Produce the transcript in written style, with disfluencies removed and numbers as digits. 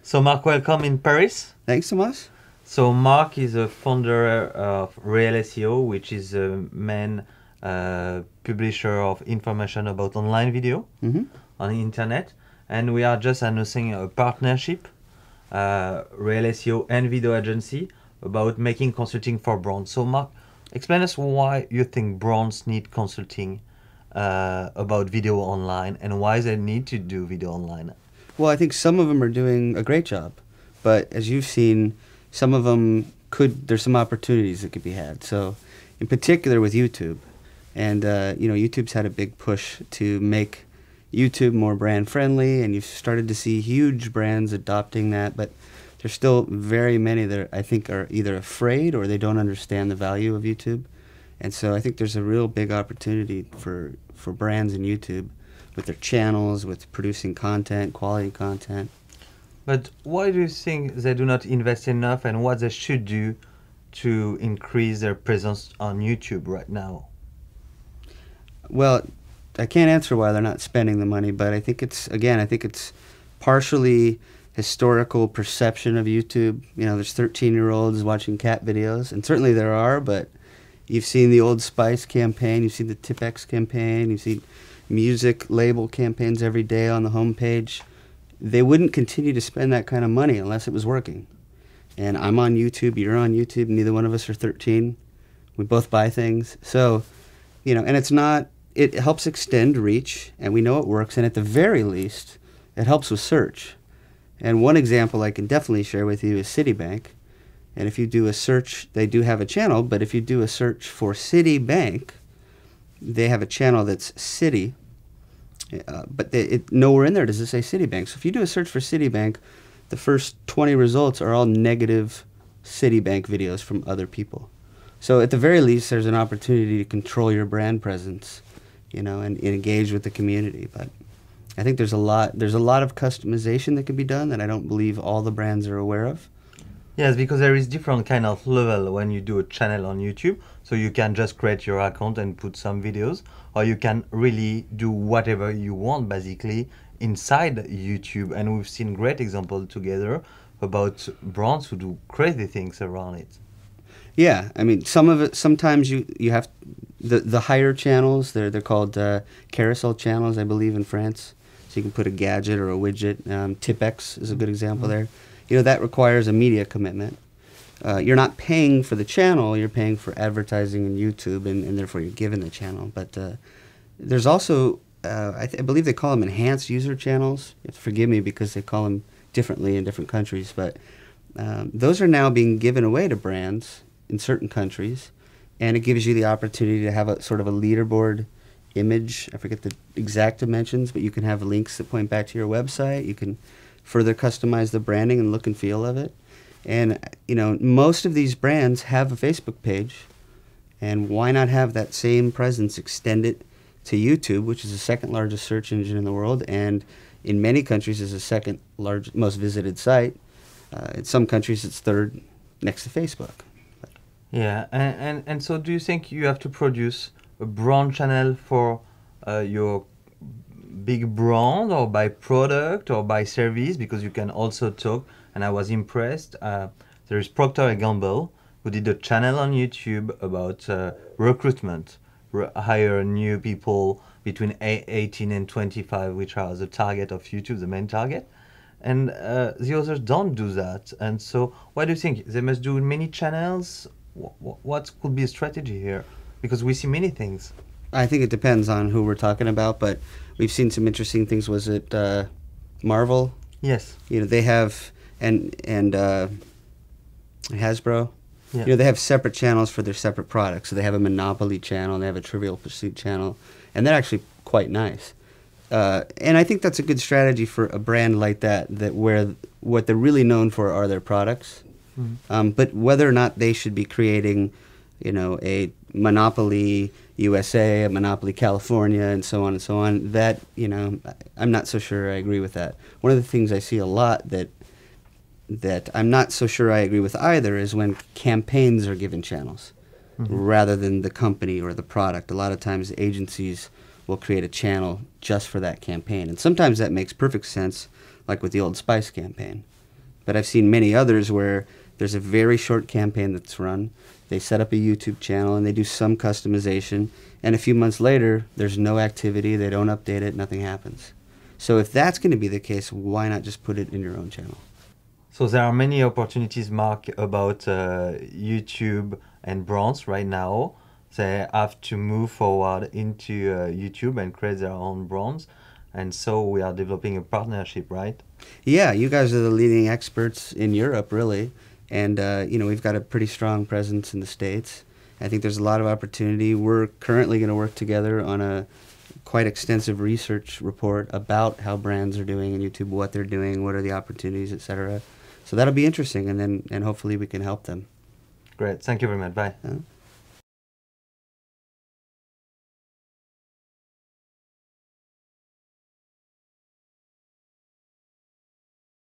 So Mark, welcome in Paris. Thanks, Tomas. So Mark is a founder of Real SEO, which is a main publisher of information about online video on the internet. And we are just announcing a partnership, Real SEO and Videoagency, about making consulting for brands. So Mark, explain us why you think brands need consulting about video online and why they need to do video online. Well, I think some of them are doing a great job, but as you've seen, some of them there's some opportunities that could be had. So, in particular with YouTube, and YouTube's had a big push to make YouTube more brand friendly, and you've started to see huge brands adopting that, but there's still very many that I think are either afraid or they don't understand the value of YouTube. And so I think there's a real big opportunity for brands in YouTube with their channels, with producing content, quality content. But why do you think they do not invest enough, and what they should do to increase their presence on YouTube right now? Well, I can't answer why they're not spending the money, but I think it's partially historical perception of YouTube. You know, there's 13-year-olds watching cat videos, and certainly there are, but you've seen the Old Spice campaign, you've seen the Tipp-ex campaign, you've seen music label campaigns every day on the homepage. They wouldn't continue to spend that kind of money unless it was working. And I'm on YouTube, you're on YouTube, neither one of us are 13. We both buy things. So, and it helps extend reach, and we know it works, and at the very least, it helps with search. And one example I can definitely share with you is Citibank. And if you do a search, they do have a channel, but if you do a search for Citibank, they have a channel that's Citi, but nowhere in there does it say Citibank. So if you do a search for Citibank, the first 20 results are all negative Citibank videos from other people. So at the very least, there's an opportunity to control your brand presence, and engage with the community. But I think there's a lot of customization that can be done that I don't believe all the brands are aware of. Yes, because there is different kind of level when you do a channel on YouTube. So you can just create your account and put some videos, or you can really do whatever you want basically inside YouTube. And we've seen great examples together about brands who do crazy things around it. Yeah, I mean, some of it, sometimes you have the higher channels, they're called carousel channels, I believe, in France. So you can put a gadget or a widget. Tipp-ex is a good example there. That requires a media commitment. You're not paying for the channel, you're paying for advertising in YouTube, and therefore you're given the channel. But there's also, I believe they call them enhanced user channels. You have to forgive me because they call them differently in different countries. But those are now being given away to brands in certain countries, and it gives you the opportunity to have a sort of a leaderboard image. I forget the exact dimensions, but you can have links that point back to your website. You can further customize the branding and look and feel of it. And, most of these brands have a Facebook page, and why not have that same presence extended to YouTube, which is the second largest search engine in the world, and in many countries is the second largest, most visited site. In some countries it's third next to Facebook. Yeah, and so do you think you have to produce a brand channel for your big brand, or by product, or by service? Because you can also talk, and I was impressed, there is Procter & Gamble who did a channel on YouTube about recruitment, hire new people between 18 and 25, which are the target of YouTube, the main target. And the others don't do that. And so what do you think? They must do many channels? What could be a strategy here? Because we see many things. I think it depends on who we're talking about, but we've seen some interesting things. Was it Marvel? Yes. They have, and Hasbro. Yeah. They have separate channels for their separate products. So they have a Monopoly channel, and they have a Trivial Pursuit channel, and they're actually quite nice. And I think that's a good strategy for a brand like that where what they're really known for are their products. Mm-hmm. But whether or not they should be creating, a Monopoly USA, a Monopoly California, and so on, that, I'm not so sure I agree with that. One of the things I see a lot that I'm not so sure I agree with either is when campaigns are given channels, rather than the company or the product. A lot of times agencies will create a channel just for that campaign. And sometimes that makes perfect sense, like with the Old Spice campaign. But I've seen many others where there's a very short campaign that's run. They set up a YouTube channel and they do some customization, and a few months later, there's no activity, they don't update it, nothing happens. So if that's going to be the case, why not just put it in your own channel? So there are many opportunities, Mark, about YouTube and brands right now. They have to move forward into YouTube and create their own brands. And so we are developing a partnership, right? Yeah, you guys are the leading experts in Europe, really. And, we've got a pretty strong presence in the States. I think there's a lot of opportunity. We're currently going to work together on a quite extensive research report about how brands are doing in YouTube, what they're doing, what are the opportunities, etc. So that'll be interesting, and hopefully we can help them. Great. Thank you very much. Bye.